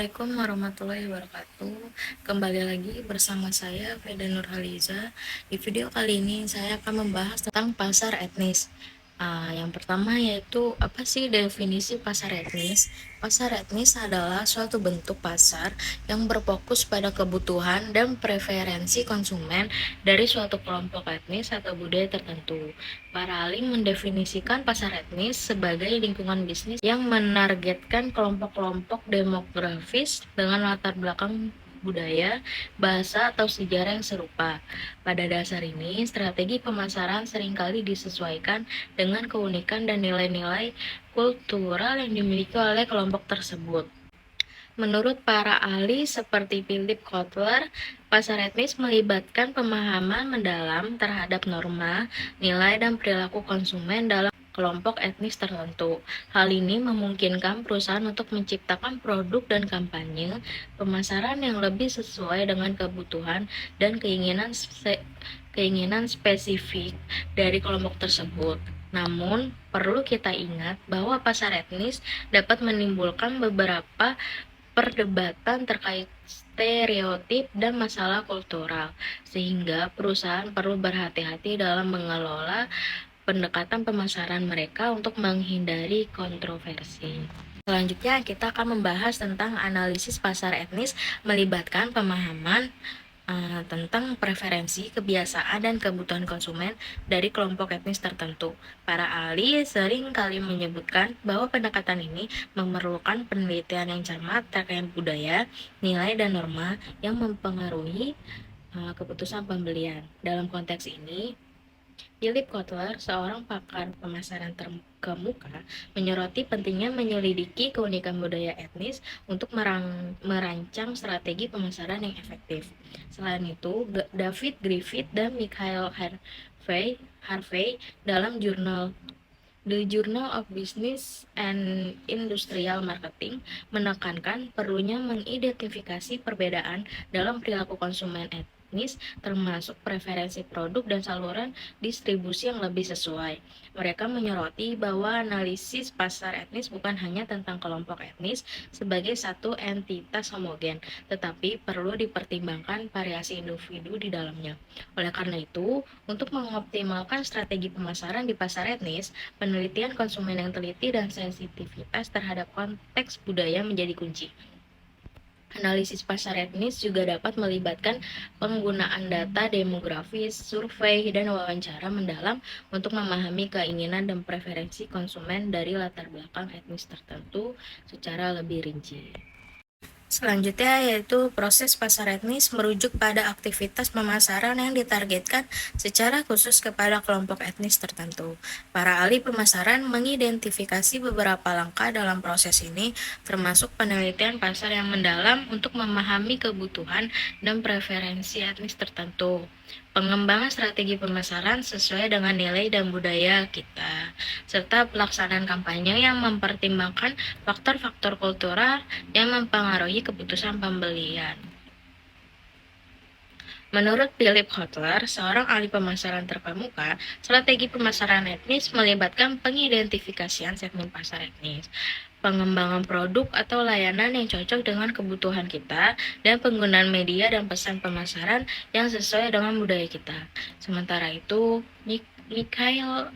Assalamualaikum warahmatullahi wabarakatuh. Kembali lagi bersama saya Veda Nurhaliza. Di video kali ini saya akan membahas tentang pasar etnis. Yang pertama yaitu apa sih definisi pasar etnis? Pasar etnis adalah suatu bentuk pasar yang berfokus pada kebutuhan dan preferensi konsumen dari suatu kelompok etnis atau budaya tertentu. Para ahli mendefinisikan pasar etnis sebagai lingkungan bisnis yang menargetkan kelompok-kelompok demografis dengan latar belakang budaya, bahasa, atau sejarah yang serupa. Pada dasar ini, strategi pemasaran seringkali disesuaikan dengan keunikan dan nilai-nilai kultural yang dimiliki oleh kelompok tersebut. Menurut para ahli seperti Philip Kotler, pasar etnis melibatkan pemahaman mendalam terhadap norma, nilai, dan perilaku konsumen dalam kelompok etnis tertentu. Hal ini memungkinkan perusahaan untuk menciptakan produk dan kampanye pemasaran yang lebih sesuai dengan kebutuhan dan keinginan spesifik dari kelompok tersebut. Namun, perlu kita ingat bahwa pasar etnis dapat menimbulkan beberapa perdebatan terkait stereotip dan masalah kultural, sehingga perusahaan perlu berhati-hati dalam mengelola pendekatan pemasaran mereka untuk menghindari kontroversi. Selanjutnya, kita akan membahas tentang analisis pasar etnis melibatkan pemahaman tentang preferensi, kebiasaan, dan kebutuhan konsumen dari kelompok etnis tertentu. Para ahli sering kali menyebutkan bahwa pendekatan ini memerlukan penelitian yang cermat terkait budaya, nilai, dan norma yang mempengaruhi keputusan pembelian. Dalam konteks ini, Philip Kotler, seorang pakar pemasaran terkemuka, menyoroti pentingnya menyelidiki keunikan budaya etnis untuk merancang strategi pemasaran yang efektif. Selain itu, David Griffith dan Michael Harvey dalam jurnal The Journal of Business and Industrial Marketing menekankan perlunya mengidentifikasi perbedaan dalam perilaku konsumen etnis, termasuk preferensi produk dan saluran distribusi yang lebih sesuai. Mereka menyoroti bahwa analisis pasar etnis bukan hanya tentang kelompok etnis sebagai satu entitas homogen, tetapi perlu dipertimbangkan variasi individu di dalamnya. Oleh karena itu, untuk mengoptimalkan strategi pemasaran di pasar etnis, penelitian konsumen yang teliti dan sensitivitas terhadap konteks budaya menjadi kunci. Analisis pasar etnis juga dapat melibatkan penggunaan data demografis, survei, dan wawancara mendalam untuk memahami keinginan dan preferensi konsumen dari latar belakang etnis tertentu secara lebih rinci. Selanjutnya yaitu proses pasar etnis merujuk pada aktivitas pemasaran yang ditargetkan secara khusus kepada kelompok etnis tertentu. Para ahli pemasaran mengidentifikasi beberapa langkah dalam proses ini, termasuk penelitian pasar yang mendalam untuk memahami kebutuhan dan preferensi etnis tertentu. Pengembangan strategi pemasaran sesuai dengan nilai dan budaya kita, serta pelaksanaan kampanye yang mempertimbangkan faktor-faktor kultural yang mempengaruhi keputusan pembelian. Menurut Philip Kotler, seorang ahli pemasaran terkemuka, strategi pemasaran etnis melibatkan pengidentifikasian segmen pasar etnis, pengembangan produk atau layanan yang cocok dengan kebutuhan kita, dan penggunaan media dan pesan pemasaran yang sesuai dengan budaya kita. Sementara itu, Michael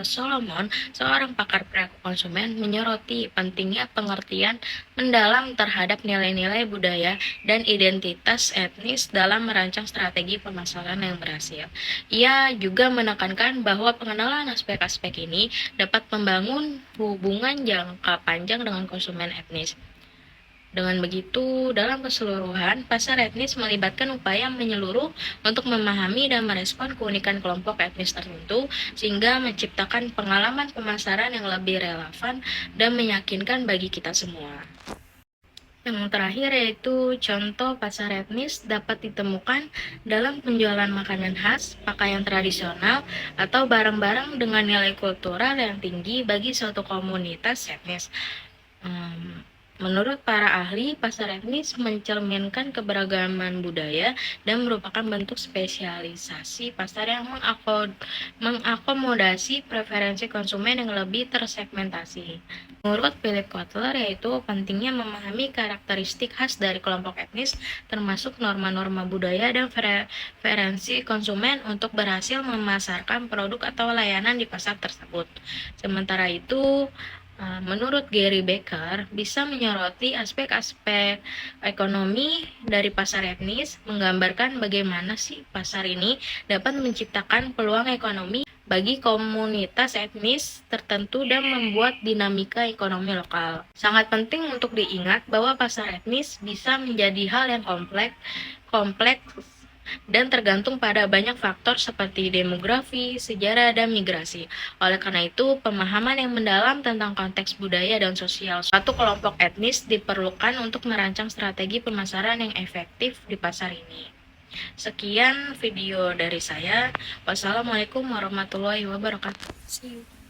Solomon, seorang pakar perilaku konsumen, menyoroti pentingnya pengertian mendalam terhadap nilai-nilai budaya dan identitas etnis dalam merancang strategi pemasaran yang berhasil. Ia juga menekankan bahwa pengenalan aspek-aspek ini dapat membangun hubungan jangka panjang dengan konsumen etnis. Dengan begitu, dalam keseluruhan, pasar etnis melibatkan upaya menyeluruh untuk memahami dan merespon keunikan kelompok etnis tertentu, sehingga menciptakan pengalaman pemasaran yang lebih relevan dan meyakinkan bagi kita semua. Yang terakhir yaitu contoh pasar etnis dapat ditemukan dalam penjualan makanan khas, pakaian tradisional, atau barang-barang dengan nilai kultural yang tinggi bagi suatu komunitas etnis. Menurut para ahli, pasar etnis mencerminkan keberagaman budaya dan merupakan bentuk spesialisasi pasar yang mengakomodasi preferensi konsumen yang lebih tersegmentasi. Menurut Philip Kotler, yaitu pentingnya memahami karakteristik khas dari kelompok etnis, termasuk norma-norma budaya dan preferensi konsumen untuk berhasil memasarkan produk atau layanan di pasar tersebut. Sementara itu, menurut Gary Becker, bisa menyoroti aspek-aspek ekonomi dari pasar etnis, menggambarkan bagaimana sih pasar ini dapat menciptakan peluang ekonomi bagi komunitas etnis tertentu dan membuat dinamika ekonomi lokal. Sangat penting untuk diingat bahwa pasar etnis bisa menjadi hal yang kompleks dan tergantung pada banyak faktor seperti demografi, sejarah, dan migrasi. Oleh karena itu, pemahaman yang mendalam tentang konteks budaya dan sosial suatu kelompok etnis diperlukan untuk merancang strategi pemasaran yang efektif di pasar ini. Sekian video dari saya. Wassalamualaikum warahmatullahi wabarakatuh. See you.